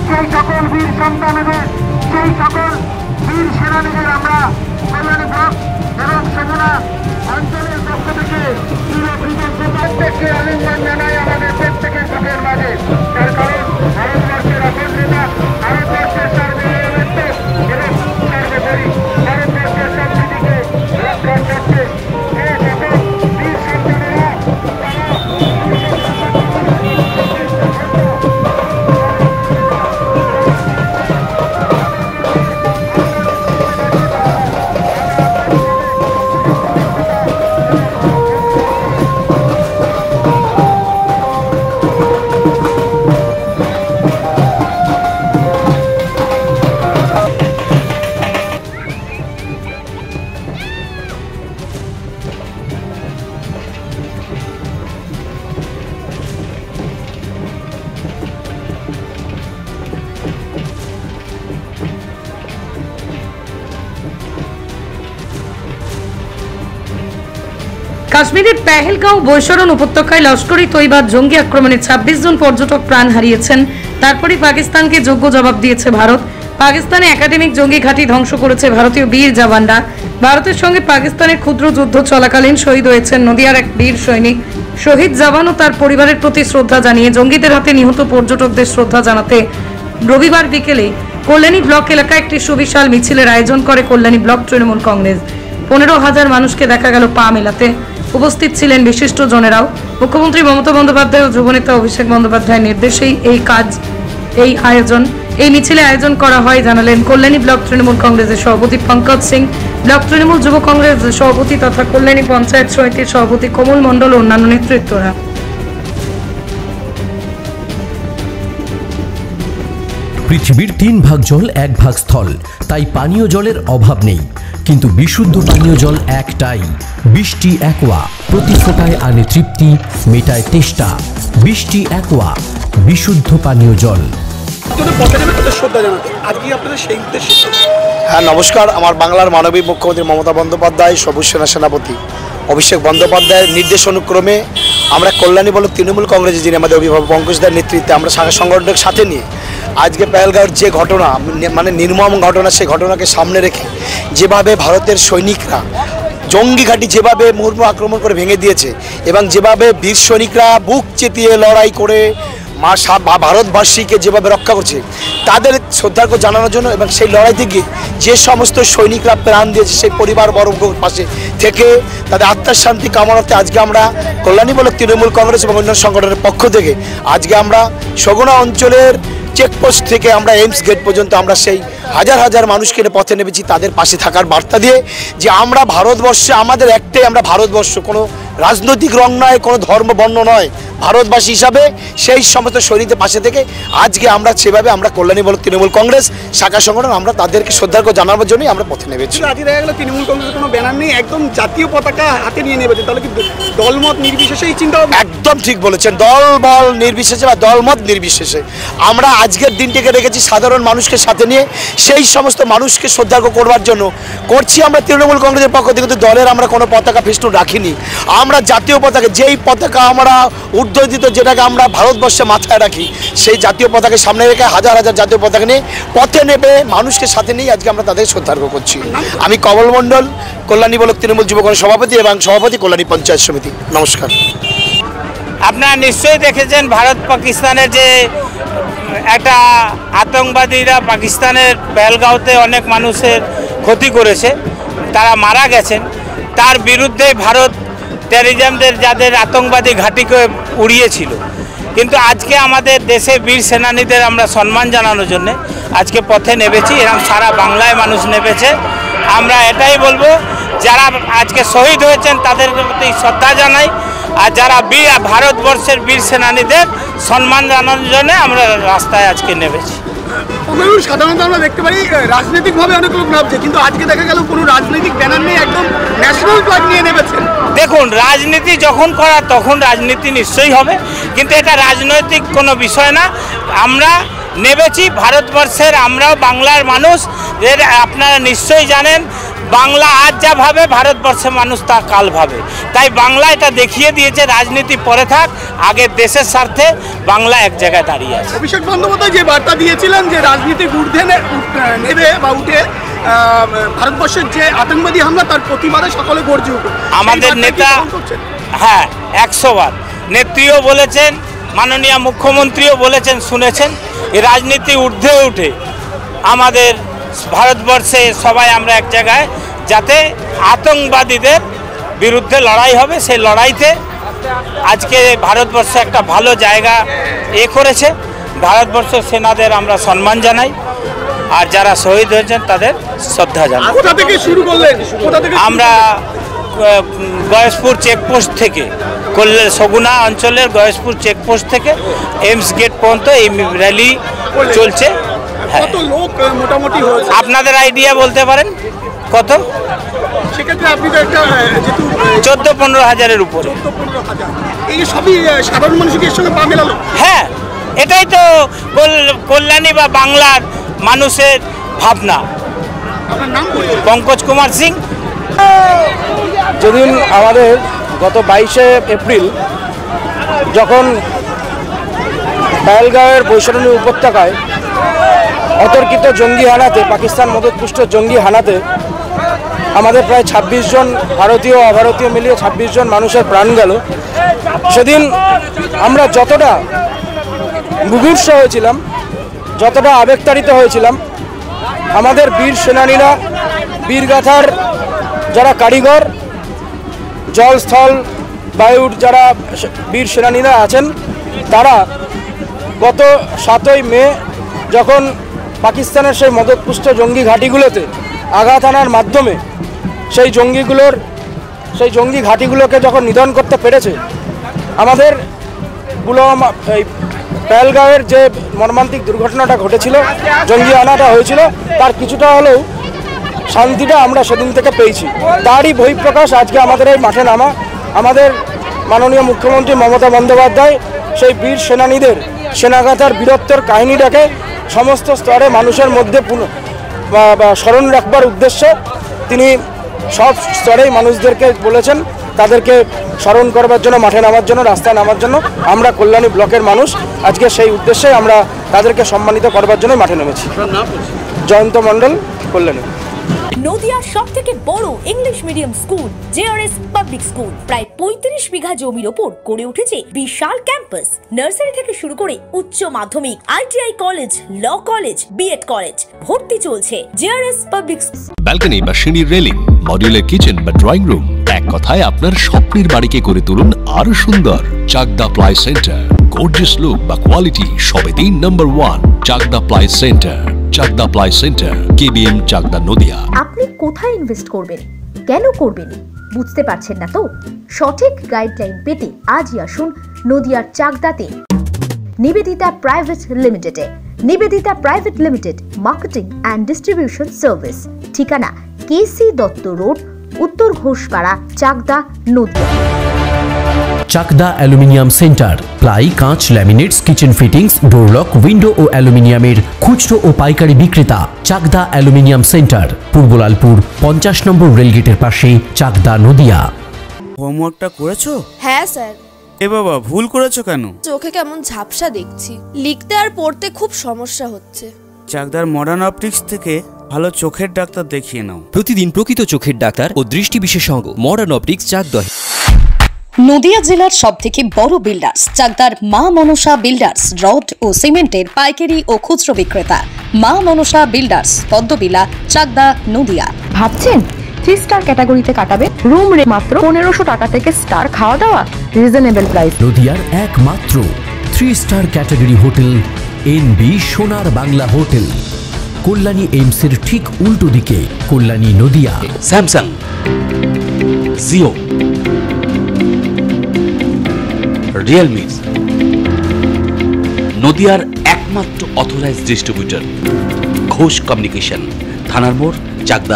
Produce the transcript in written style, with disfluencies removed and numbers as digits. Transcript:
সেই সকল বীর সন্তানদের, সেই সকল বীর সেনানীদের আমরা কল্যাণী ব্লক এবং সমনা অঞ্চলের পক্ষ থেকে প্রত্যেককে আলিঙ্গন জানাই আমাদের প্রত্যেকের চোখের মাঝে। তার কারণ ভারতবর্ষের অখণ্ডতা, ভারতবর্ষের সার্বভৌমত্ব এবং সর্বোপরি ভারতবর্ষের সম্প্রীতিকে রক্ষা করতে এই সকল বীর সন্তানেরা কাশ্মীরের পেহেলগাঁও বৈশরণ উপত্যকায় লস্কর ই তৈবার জঙ্গি আক্রমণে 26 জন পর্যটক প্রাণ হারিয়েছেন। তারপরে পাকিস্তানকে যোগ্য জবাব দিয়েছে ভারত। পাকিস্তানে একাডেমিক জঙ্গি ঘাঁটি ধ্বংস করেছে ভারতীয় বীর জওয়ানরা। ভারতের সঙ্গে পাকিস্তানের ক্ষুদ্র যুদ্ধ চলাকালীন শহীদ হয়েছেন নদিয়ার এক বীর সৈনিক। শহীদ জওয়ান ও তার পরিবারের প্রতি শ্রদ্ধা জানিয়ে জঙ্গিদের হাতে নিহত পর্যটকদের শ্রদ্ধা জানাতে রবিবার বিকেলে কল্যাণী ব্লক এলাকায় একটি সুবিশাল মিছিলের আয়োজন করে কল্যাণী ব্লক তৃণমূল কংগ্রেস। 15,000 মানুষকে দেখা গেল পা মেলাতে। উপস্থিত ছিলেন বিশিষ্ট জনেরাও। মুখ্যমন্ত্রী মমতা বন্দ্যোপাধ্যায় ও যুবনেতা অভিষেক বন্দ্যোপাধ্যায়ের নির্দেশেই এই আয়োজন। এই মিছিলে আয়োজন করা হয় জানালেন কল্যাণী ব্লক তৃণমূল কংগ্রেসের সভাপতি পঙ্কজ সিং, ব্লক তৃণমূল যুব কংগ্রেসের সভাপতি তথা কল্যাণী পঞ্চায়েত সমিতির সভাপতি কমল মণ্ডল ও অন্যান্য নেতৃত্বরা। পৃথিবীর 3 ভাগ জল 1 ভাগ স্থল, তাই পানীয় জলের অভাব নেই। কিন্তু বিশুদ্ধ পানীয় জল একটাই, বৃষ্টি অ্যাকোয়া। প্রতি ফোঁটায় আনে তৃপ্তি, মেটায় তেষ্টা। বৃষ্টি অ্যাকোয়া, বিশুদ্ধ পানীয় জল। হ্যাঁ, নমস্কার। আমার বাংলার মাননীয় মুখ্যমন্ত্রী মমতা বন্দ্যোপাধ্যায়, সবুজ সেনা সেনাপতি অভিষেক বন্দ্যোপাধ্যায়ের নির্দেশ অনুক্রমে আমরা কল্যাণী ব্লক তৃণমূল কংগ্রেসের, যিনি আমাদের অভিভাবক পঙ্কজদার নেতৃত্বে, আমরা শাখা সংগঠনের সাথে নিয়ে আজকে পেহেলগাঁওয়ের যে ঘটনা, মানে নির্মম ঘটনা, সেই ঘটনাকে সামনে রেখে যেভাবে ভারতের সৈনিকরা জঙ্গি ঘাঁটি যেভাবে মুহুর্মুহু আক্রমণ করে ভেঙে দিয়েছে এবং যেভাবে বীর সৈনিকরা বুক চেতিয়ে লড়াই করে ভারতবাসীকে যেভাবে রক্ষা করছে, তাদের শ্রদ্ধার্ঘ্য জানানোর জন্য এবং সেই লড়াইতে গিয়ে যে সমস্ত সৈনিকরা প্রাণ দিয়েছে সেই পরিবার বর্গের পাশে থেকে তাদের আত্মার শান্তি কামনাতে আজকে আমরা কল্যাণী ব্লক তৃণমূল কংগ্রেস এবং অন্যান্য সংগঠনের পক্ষ থেকে আজকে আমরা সগুনা অঞ্চলের চেকপোস্ট থেকে আমরা এইমস গেট পর্যন্ত আমরা সেই হাজার হাজার মানুষকে পথে নেমেছি তাদের পাশে থাকার বার্তা দিয়ে, যে আমরা ভারতবর্ষে আমাদের একটাই, আমরা ভারতবর্ষ, কোনো রাজনৈতিক রং নয়, কোনো ধর্ম বর্ণ নয়, ভারতবাসী হিসাবে সেই সমস্ত শহীদদের পাশে থেকে আজকে আমরা সেভাবে আমরা কল্যাণী ব্লক তৃণমূল কংগ্রেস শাখা সংগঠন আমরা তাদেরকে শ্রদ্ধার্ঘ্য জানানোর জন্যই আমরা পথে নেমেছি। আজকে দেখা গেল তৃণমূল কংগ্রেসের কোনো ব্যানার নেই, একদম জাতীয় পতাকা হাতে নিয়ে নেবেছেন, তাহলে কি দলমত নির্বিশেষে এই চিন্তা? একদম ঠিক বলেছেন, দল বল নির্বিশেষে বা দলমত নির্বিশেষে আমরা আজকের দিনটিকে রেখেছি সাধারণ মানুষকে সাথে নিয়ে সেই সমস্ত মানুষকে শ্রদ্ধার্ঘ্য করবার জন্য করছি আমরা তৃণমূল কংগ্রেসের পক্ষ থেকে। কিন্তু দলের আমরা কোনো পতাকা ফেস্টুন রাখিনি, আমরা জাতীয় পতাকা, যেই পতাকা আমরা ঊর্ধ্বদিত, যেটাকে আমরা ভারতবর্ষে মাথায় রাখি, সেই জাতীয় পতাকাকে সামনে রেখে হাজার হাজার জাতীয় পতাকা নিয়ে পথে নেবে মানুষকে সাথে নিয়ে আজকে আমরা তাদের শ্রদ্ধার্ঘ্য করছি। আমি কমল মণ্ডল, কল্যাণী ব্লক তৃণমূল যুব কংগ্রেস সভাপতি এবং সভাপতি কল্যাণী পঞ্চায়েত সমিতি। নমস্কার। আপনারা নিশ্চয়ই দেখেছেন ভারত পাকিস্তানের যে একটা আতঙ্কবাদীরা পাকিস্তানের পেহেলগাঁওতে অনেক মানুষের ক্ষতি করেছে, তারা মারা গেছেন, তার বিরুদ্ধে ভারত টেররিজমদের যাদের আতঙ্কবাদী ঘাঁটিকে উড়িয়েছিল। কিন্তু আজকে আমাদের দেশে বীর সেনানীদের আমরা সম্মান জানানোর জন্য আজকে পথে নেমেছি, এরকম সারা বাংলায় মানুষ নেমেছে। আমরা এটাই বলবো, যারা আজকে শহীদ হয়েছেন তাদের প্রতি শ্রদ্ধা জানাই, আর যারা ভারতবর্ষের বীর সেনানীদের সম্মান জানানোর জন্য আমরা রাস্তায় আজকে নেমেছি। সাধারণত আমরা দেখতে পারি রাজনৈতিকভাবে অনেক লোক নামছে, কিন্তু আজকে দেখা গেল কোনো রাজনৈতিক ব্যানার নেই, একদম ন্যাশনাল ফ্ল্যাগ নিয়ে নেমেছেন। দেখুন, রাজনীতি যখন করা তখন রাজনীতি নিশ্চয়ই হবে, কিন্তু এটা রাজনৈতিক কোনো বিষয় না। আমরা নেমেছি ভারতবর্ষের, আমরাও বাংলার মানুষ। আপনারা নিশ্চয়ই জানেন বাংলা আজ যা ভাবে ভারতবর্ষের মানুষ তা কাল ভাবে। তাই বাংলা এটা দেখিয়ে দিয়েছে রাজনীতি পরে থাক, আগে দেশের স্বার্থে বাংলা এক জায়গায় দাঁড়িয়ে আছে। অভিষেক বন্দ্যোপাধ্যায় যে বার্তা দিয়েছিলেন যে রাজনীতির ঊর্ধ্বে নেবে বা উঠে ভারতবর্ষের যে আতঙ্কবাদী হামলা তার প্রতিবাদে সকলে গর্জে উঠবে, আমাদের নেতা, হ্যাঁ 100 বার নেত্রীও বলেছেন, মাননীয় মুখ্যমন্ত্রীও বলেছেন, শুনেছেন। এই রাজনীতি ঊর্ধ্বে উঠে আমাদের ভারতবর্ষে সবাই আমরা এক জায়গায়, যাতে আতঙ্কবাদীদের বিরুদ্ধে লড়াই হবে, সেই লড়াইতে আজকে ভারতবর্ষ একটা ভালো জায়গা করেছে। ভারতবর্ষের সেনাদের আমরা সম্মান জানাই, আর যারা শহীদ হয়েছেন তাদের শ্রদ্ধা জানাই। কোথা থেকে শুরু করলেন? আমরা গয়েশপুর চেকপোস্ট থেকে, সগুনা অঞ্চলের গয়েশপুর চেকপোস্ট থেকে এমস গেট পর্যন্ত এই র্যালি চলছে। কত লোক মোটামুটি হয়েছে আপনাদের আইডিয়া বলতে পারেন কত? সেক্ষেত্রে আপনি তো একটা যেহেতু 14-15 হাজারের উপরে। 14-15,000, এই সবই সাধারণ মানুষের সঙ্গে পা মেলালো। হ্যাঁ, এটাই তো কল্যাণী বা বাংলার মানুষের ভাবনা। আপনার নাম পঙ্কজ কুমার সিং। যেদিন আমাদের গত 22শে এপ্রিল যখন পাহেলগাঁওয়ের বৈশালী উপত্যকায় অতর্কিত জঙ্গি হানাতে, পাকিস্তান মদতপুষ্ট জঙ্গি হানাতে আমাদের প্রায় 26 জন ভারতীয় অভারতীয় মিলিয়ে 26 জন মানুষের প্রাণ গেল, সেদিন আমরা যতটা মুমূর্ষ হয়েছিলাম, যতটা আবেগতাড়িত হয়েছিলাম, আমাদের বীর সেনানীরা, বীরগাথার যারা কারিগর, জল স্থল বায়ুর যারা বীর সেনানীরা আছেন, তারা গত 7ই মে যখন পাকিস্তানের সেই মদতপুষ্ট জঙ্গি ঘাঁটিগুলোতে আঘাত আনার মাধ্যমে সেই জঙ্গি ঘাঁটিগুলোকে যখন নিধন করতে পেরেছে, আমাদের পুলওয়ামা এই পেহেলগাঁওয়ের যে মর্মান্তিক দুর্ঘটনাটা ঘটেছিল, জঙ্গি হানাটা হয়েছিল, তার কিছুটা হলেও শান্তিটা আমরা সেদিন থেকে পেয়েছি। তারই বহিঃপ্রকাশ আজকে আমাদের এই মাঠে নামা। আমাদের মাননীয় মুখ্যমন্ত্রী মমতা বন্দ্যোপাধ্যায় সেই বীর সেনানীদের সেনাগাথার বীরত্বের কাহিনীটাকে সমস্ত স্তরে মানুষের মধ্যে স্মরণ রাখবার উদ্দেশ্যে তিনি সব স্তরেই মানুষদেরকে বলেছেন তাদেরকে স্মরণ করবার জন্য, মাঠে নামার জন্য, রাস্তায় নামার জন্য। আমরা কল্যাণী ব্লকের মানুষ আজকে সেই উদ্দেশ্যে আমরা তাদেরকে সম্মানিত করবার জন্য মাঠে নেমেছি। জয়ন্ত মণ্ডল, কল্যাণী। নদিয়ার সবথেকে বড় English medium school JRS public school প্রায় 35 বিঘা জমির ওপর গড়ে উঠেছে বিশাল ক্যাম্পাস। নার্সারি থেকে শুরু করে উচ্চ মাধ্যমিক, ITI college, law college, BEd college, ভর্তি চলছে জেআরএস পাবলিক। ব্যালকনি বা সিঁড়ির রেলিং, মডিউলার কিচেন বা ড্রয়িং রুম, এক কথায় আপনার স্বপ্নের বাড়িকে করে তুলুন আরো সুন্দর। Chakdah ply centre, gorgeous look বা কোয়ালিটি সবেতেই number 1। Chakdah ply centre, Chakdah ply centre, KBM, Chakdah, Nadia. আপনি কোথায় ইনভেস্ট করবেন, কেন করবেন, বুঝতে পারছেন না তো? সঠিক গাইডলাইন পেতে আজই আসুন নদিয়ার চাকদাতে নিবেদিতা প্রাইভেট লিমিটেডে। Nivedita private limited, marketing and distribution service. ঠিকানা K C Dutta road, Uttar Ghoshpara, Chakdah, Nadia. Chakdah aluminium centre, ply, কাঁচ, laminates, kitchen fittings, door lock, window ও অ্যালুমিনিয়ামের খুচরো ও পাইকারি বিক্রেতা। চাকদা অ্যালুমিনিয়াম সেন্টার, পূর্বলালপুর 50 নম্বর রেলগেটের পাশে, চাকদা, নদিয়া। হোমওয়ার্কটা করেছো? হ্যাঁ স্যার। এ বাবা, ভুল করেছো কেন? চোখে কেমন ঝাপসা দেখছি, লিখতে আর পড়তে খুব সমস্যা হচ্ছে। চাকদার মডার্ন অপটিক্স থেকে ভালো চোখের ডাক্তার দেখিয়ে নাও। প্রতিদিন প্রকৃত চোখের ডাক্তার ও দৃষ্টি বিশেষজ্ঞ মডার্ন অপটিক্স, চাকদা। নদিয়া জেলার সবথেকে বড় বিল্ডার্স চাকদার মা মনসা বিল্ডার্স, রড ও সিমেন্টের পাইকারি ও খুচরো বিক্রেতা। মা মনসা বিল্ডার্স, পদ্মবিলা, চাকদা, নদিয়া। ভাবছেন 3 স্টার ক্যাটাগরিতে কাটাবেন? রুম রে মাত্র 1500 টাকা থেকে স্টার, খাওয়া দাওয়া রিজনেবল প্রাইস। নদিয়ার একমাত্র 3 স্টার ক্যাটাগরি হোটেল এনবি সোনার বাংলা হোটেল, কল্যাণী এইমসের ঠিক উল্টো দিকে, কল্যাণী, নদিয়া। স্যামসাং, জিও, রিয়েলমি, নদিয়ার একমাত্র অথরাইজড ডিস্ট্রিবিউটর ঘোষ কমিউনিকেশন, থানার মোড়, চাকদা।